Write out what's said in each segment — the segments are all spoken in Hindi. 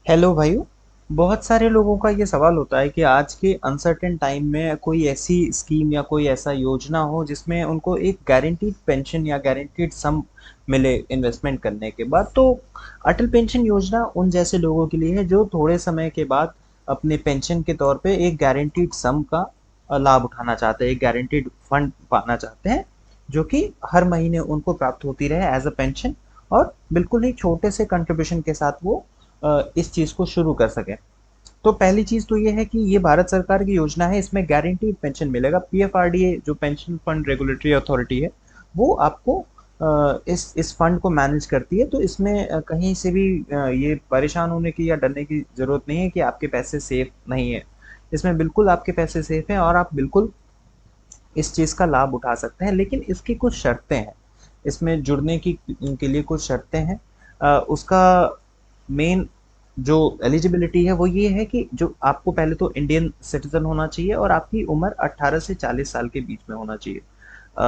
हेलो भाइयों। बहुत सारे लोगों का ये सवाल होता है कि आज के अनसर्टेन टाइम में कोई ऐसी स्कीम या कोई ऐसा योजना हो जिसमें उनको एक गारंटीड पेंशन या गारंटीड सम मिले इन्वेस्टमेंट करने के बाद। तो अटल पेंशन योजना उन जैसे लोगों के लिए है जो थोड़े समय के बाद अपने पेंशन के तौर पे एक गारंटीड सम का लाभ उठाना चाहते हैं, एक गारंटीड फंड पाना चाहते हैं जो कि हर महीने उनको प्राप्त होती रहे एज अ पेंशन, और बिल्कुल ही छोटे से कंट्रीब्यूशन के साथ वो इस चीज को शुरू कर सके। तो पहली चीज तो ये है कि ये भारत सरकार की योजना है, इसमें गारंटीड पेंशन मिलेगा। पीएफआरडीए जो पेंशन फंड रेगुलेटरी अथॉरिटी है वो आपको इस फंड को मैनेज करती है। तो इसमें कहीं से भी ये परेशान होने की या डरने की जरूरत नहीं है कि आपके पैसे सेफ नहीं है। इसमें बिल्कुल आपके पैसे सेफ हैं और आप बिल्कुल इस चीज का लाभ उठा सकते हैं, लेकिन इसकी कुछ शर्तें हैं। इसमें जुड़ने की के लिए कुछ शर्तें हैं। उसका मेन जो एलिजिबिलिटी है वो ये है कि जो आपको पहले तो इंडियन सिटीजन होना चाहिए और आपकी उम्र 18 से 40 साल के बीच में होना चाहिए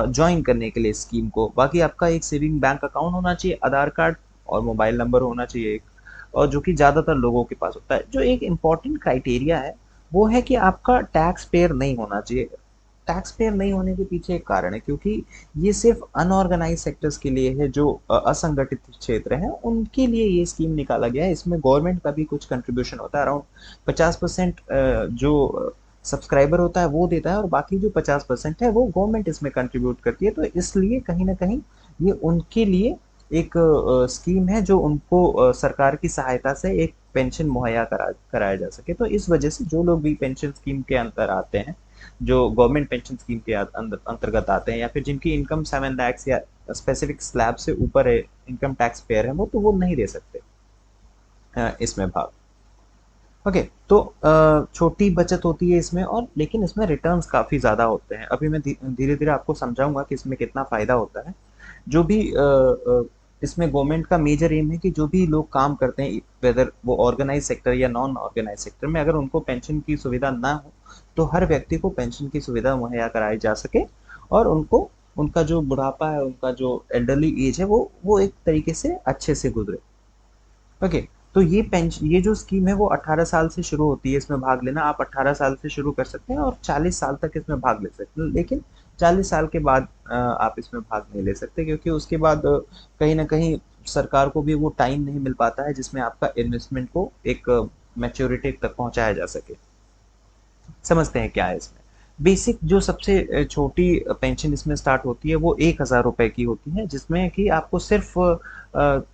ज्वाइन करने के लिए स्कीम को। बाकी आपका एक सेविंग बैंक अकाउंट होना चाहिए, आधार कार्ड और मोबाइल नंबर होना चाहिए एक, और जो कि ज़्यादातर लोगों के पास होता है। जो एक इम्पॉर्टेंट क्राइटेरिया है वो है कि आपका टैक्स पेयर नहीं होना चाहिए। टैक्स पेयर नहीं होने के पीछे एक कारण है, क्योंकि ये सिर्फ अनऑर्गेनाइज सेक्टर्स के लिए है, जो असंगठित क्षेत्र हैं उनके लिए ये स्कीम निकाला गया है। इसमें गवर्नमेंट का भी कुछ कंट्रीब्यूशन होता है, अराउंड 50% जो सब्सक्राइबर होता है वो देता है, और बाकी जो 50% है वो गवर्नमेंट इसमें कंट्रीब्यूट करती है। तो इसलिए कहीं ना कहीं ये उनके लिए एक स्कीम है जो उनको सरकार की सहायता से एक पेंशन मुहैया कराया जा सके। तो इस वजह से जो लोग भी पेंशन स्कीम के अंदर आते हैं, जो गवर्नमेंट पेंशन स्कीम के अंतर्गत आते हैं, या फिर जिनकी इनकम 7 लाख या स्पेसिफिक स्लैब से ऊपर है, इनकम टैक्स पेयर है वो, तो वो नहीं दे सकते इसमें भाग। ओके। तो छोटी बचत होती है इसमें, और लेकिन इसमें रिटर्न्स काफ़ी ज़्यादा होते हैं। अभी मैं धीरे धीरे आपको समझाऊंगा कि इसमें कितना फ़ायदा होता है। जो भी इसमें गवर्नमेंट का मेजर एम है कि जो भी लोग काम करते हैं, वेदर वो ऑर्गेनाइज सेक्टर या नॉन ऑर्गेनाइज सेक्टर में, अगर उनको पेंशन की सुविधा ना हो तो हर व्यक्ति को पेंशन की सुविधा मुहैया कराई जा सके, और उनको उनका जो बुढ़ापा है, उनका जो एल्डरली एज है वो एक तरीके से अच्छे से गुजरे। ओके। तो ये पेंशन, ये जो स्कीम है वो 18 साल से शुरू होती है। इसमें भाग लेना आप 18 साल से शुरू कर सकते हैं और 40 साल तक इसमें भाग ले सकते हैं, लेकिन 40 साल के बाद आप इसमें भाग नहीं ले सकते, क्योंकि उसके बाद कहीं ना कहीं सरकार को भी वो टाइम नहीं मिल पाता है जिसमें आपका इन्वेस्टमेंट को एक मैच्योरिटी तक पहुंचाया जा सके। समझते हैं क्या है इसमें। बेसिक जो सबसे छोटी पेंशन इसमें स्टार्ट होती है वो 1,000 रुपए की होती है, जिसमें कि आपको सिर्फ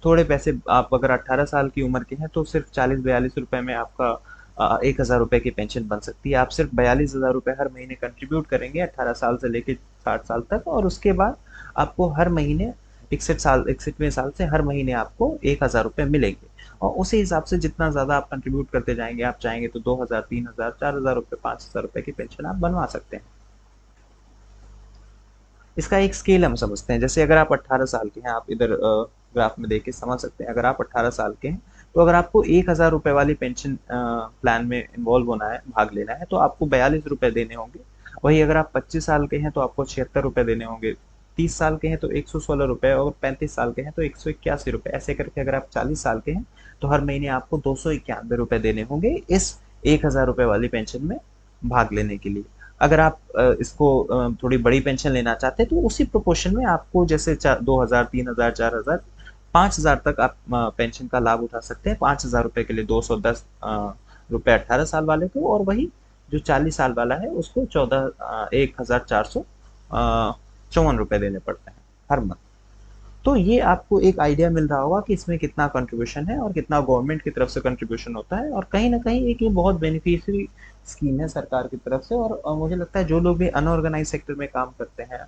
थोड़े पैसे, आप अगर 18 साल की उम्र के हैं तो सिर्फ 40-42 रुपए में आपका 1,000 रुपए की पेंशन बन सकती है। आप सिर्फ 42,000 रुपए हर महीने कंट्रीब्यूट करेंगे 18 साल से लेकर 60 साल तक, और उसके बाद आपको हर महीने 61वें साल से हर महीने आपको 1,000 रुपए मिलेंगे। और उसी हिसाब से जितना ज़्यादा आप कंट्रीब्यूट करते जाएंगे, आप चाहेंगे तो 2,000, 3,000, 4,000 रुपये, 5,000 रुपये की पेंशन आप बनवा सकते हैं। इसका एक स्केल हम समझते हैं। जैसे अगर आप 18 साल के हैं, आप इधर ग्राफ में देख के समझ सकते हैं। अगर आप 18 साल के हैं तो अगर आपको 1,000 रुपये वाली पेंशन प्लान में इन्वॉल्व होना है, भाग लेना है, तो आपको 42 रुपये देने होंगे। वही अगर आप 25 साल के हैं तो आपको 76 रुपये देने होंगे। 30 साल के हैं तो 116 रुपये, और 35 साल के हैं तो 181 रुपये। ऐसे करके अगर आप 40 साल के हैं तो हर महीने आपको 291 रुपये देने होंगे इस 1,000 रुपये वाली पेंशन में भाग लेने के लिए। अगर आप इसको थोड़ी बड़ी पेंशन लेना चाहते हैं तो उसी प्रोपोर्शन में आपको, जैसे 2,000, 3,000, 4,000, 5,000 तक आप पेंशन का लाभ उठा सकते हैं। 5,000 रुपये के लिए 210 रुपये 18 साल वाले को, और वही जो 40 साल वाला है उसको 1,454 रुपये देने पड़ते हैं हर मंथ। तो ये आपको एक आइडिया मिल रहा होगा कि इसमें कितना कंट्रीब्यूशन है और कितना गवर्नमेंट की तरफ से कंट्रीब्यूशन होता है, और कहीं ना कहीं एक ये बहुत बेनिफिशियरी स्कीम है सरकार की तरफ से। और मुझे लगता है जो लोग भी अनऑर्गेनाइज सेक्टर में काम करते हैं,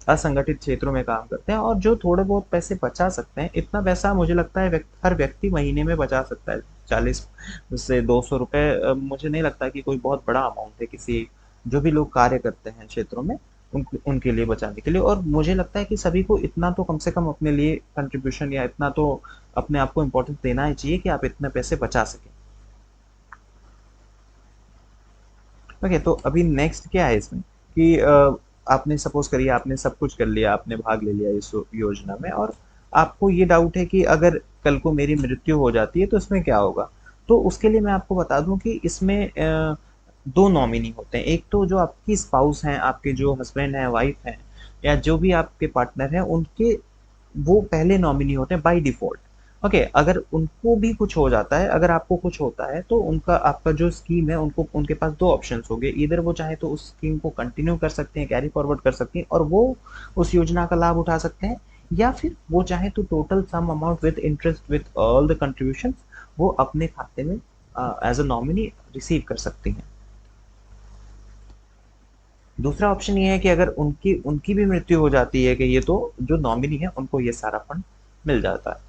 असंगठित क्षेत्रों में काम करते हैं, और जो थोड़े बहुत पैसे बचा सकते हैं, इतना पैसा मुझे लगता है हर व्यक्ति महीने में बचा सकता है। 40 से 200 रुपए मुझे नहीं लगता कि कोई बहुत बड़ा अमाउंट है किसी, जो भी लोग कार्य करते हैं क्षेत्रों में, उनके लिए बचाने के लिए। और मुझे लगता है कि सभी को इतना तो कम से कम अपने लिए कंट्रीब्यूशन, या इतना तो अपने आप को इम्पोर्टेंस देना ही चाहिए कि आप इतने पैसे बचा सकें। ओके। तो अभी नेक्स्ट क्या है इसमें कि आपने सपोज करिए आपने सब कुछ कर लिया, आपने भाग ले लिया इस योजना में, और आपको ये डाउट है कि अगर कल को मेरी मृत्यु हो जाती है तो इसमें क्या होगा। तो उसके लिए मैं आपको बता दूं कि इसमें दो नॉमिनी होते हैं। एक तो जो आपकी स्पाउस हैं, आपके जो हस्बैंड हैं, वाइफ हैं, या जो भी आपके पार्टनर हैं, उनके वो पहले नॉमिनी होते हैं बाय डिफॉल्ट। ओके, अगर उनको भी कुछ हो जाता है, अगर आपको कुछ होता है, तो उनका आपका जो स्कीम है, उनको उनके पास दो ऑप्शंस होंगे। इधर वो चाहे तो उस स्कीम को कंटिन्यू कर सकते हैं, कैरी फॉरवर्ड कर सकते हैं, और वो उस योजना का लाभ उठा सकते हैं, या फिर वो चाहे तो total sum amount with interest with all the contribution वो अपने खाते में एज अ नॉमिनी रिसीव कर सकती हैं। दूसरा ऑप्शन ये है कि अगर उनकी उनकी भी मृत्यु हो जाती है, कि ये तो जो नॉमिनी है उनको ये सारा फंड मिल जाता है।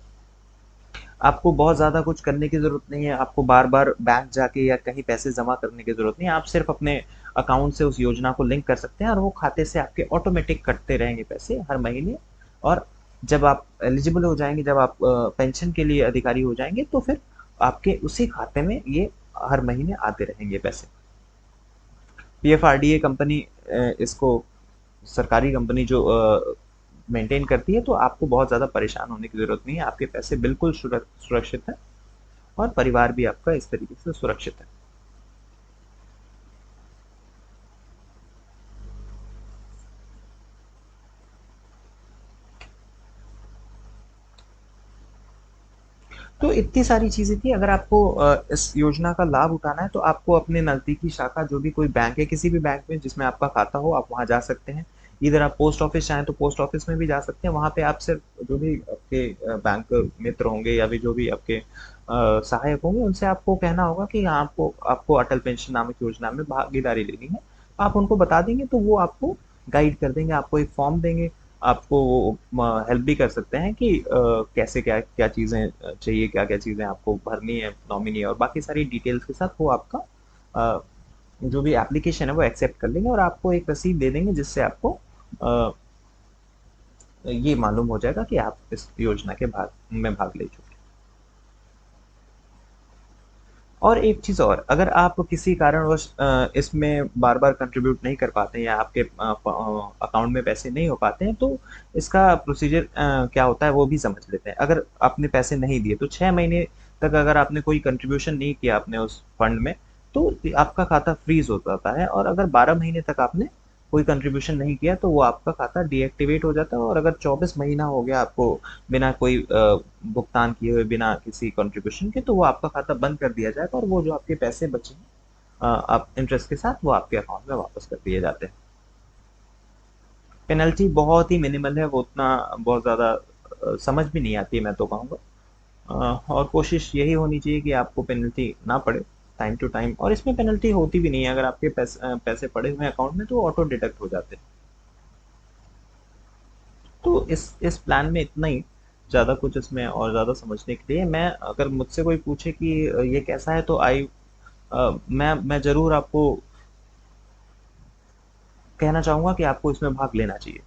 आपको बहुत ज़्यादा कुछ करने की ज़रूरत नहीं है, आपको बार-बार बैंक जाके या कहीं पैसे जमा करने की ज़रूरत नहीं है। आप सिर्फ़ अपने अकाउंट से उस योजना को लिंक कर सकते हैं, और वो खाते से आपके ऑटोमेटिक कटते रहेंगे पैसे हर महीने। और जब आप एलिजिबल हो जाएँगे, जब आप पेंशन के लिए अधिकारी हो जाएँगे, तो फिर आपके उसी खाते में ये हर महीने आते रहेंगे पैसे। पीएफआरडीए कंपनी इसको सरकारी कंपनी जो मेंटेन करती है, तो आपको बहुत ज़्यादा परेशान होने की ज़रूरत नहीं है। आपके पैसे बिल्कुल सुरक्षित हैं, और परिवार भी आपका इस तरीके से सुरक्षित है। तो इतनी सारी चीज़ें थी। अगर आपको इस योजना का लाभ उठाना है, तो आपको अपने नज़दीकी शाखा, जो भी कोई बैंक है, किसी भी बैंक में जिसमें आपका खाता हो, आप वहाँ जा सकते हैं। इधर आप पोस्ट ऑफिस चाहें तो पोस्ट ऑफिस में भी जा सकते हैं। वहाँ पे आप सिर्फ जो भी आपके बैंक मित्र होंगे, या भी जो भी आपके सहायक होंगे, उनसे आपको कहना होगा कि यहाँ आपको आपको अटल पेंशन नामक योजना में भागीदारी लेनी है। आप उनको बता देंगे, तो वो आपको गाइड कर देंगे, आपको एक फॉर्म देंगे। आपको वो हेल्प भी कर सकते हैं कि कैसे क्या क्या चीज़ें चाहिए, क्या क्या चीज़ें आपको भरनी है नॉमिनी, और बाकी सारी डिटेल्स के साथ वो आपका अ, जो भी एप्लीकेशन है वो एक्सेप्ट कर लेंगे, और आपको एक रसीद दे देंगे, जिससे आपको अ, ये मालूम हो जाएगा कि आप इस योजना के भाग ले चुके हैं। और एक चीज़ और, अगर आप किसी कारणवश इसमें बार-बार कंट्रीब्यूट नहीं कर पाते हैं, या आपके अकाउंट में पैसे नहीं हो पाते हैं, तो इसका प्रोसीजर क्या होता है वो भी समझ लेते हैं। अगर आपने पैसे नहीं दिए, तो 6 महीने तक अगर आपने कोई कंट्रीब्यूशन नहीं किया अपने उस फंड में, तो आपका खाता फ्रीज़ हो जाता है। और अगर 12 महीने तक आपने कोई कंट्रीब्यूशन नहीं किया, तो वो आपका खाता डीएक्टिवेट हो जाता है। और अगर 24 महीना हो गया आपको बिना कोई भुगतान किए हुए, बिना किसी कंट्रीब्यूशन के, तो वो आपका खाता बंद कर दिया जाएगा, और वो जो आपके पैसे बचे हैं आप इंटरेस्ट के साथ, वो आपके अकाउंट में वापस कर दिए जाते हैं। पेनल्टी बहुत ही मिनिमल है, वो उतना बहुत ज़्यादा समझ भी नहीं आती है, मैं तो कहूँगा। और कोशिश यही होनी चाहिए कि आपको पेनल्टी ना पड़े टाइम टू टाइम। और इसमें पेनल्टी होती भी नहीं है, अगर आपके पैसे पड़े हुए हैं अकाउंट में, तो ऑटो डिडक्ट हो जाते हैं। तो इस प्लान में इतना ही। ज़्यादा कुछ इसमें और ज़्यादा समझने के लिए, मैं अगर मुझसे कोई पूछे कि ये कैसा है, तो मैं ज़रूर आपको कहना चाहूँगा कि आपको इसमें भाग लेना चाहिए।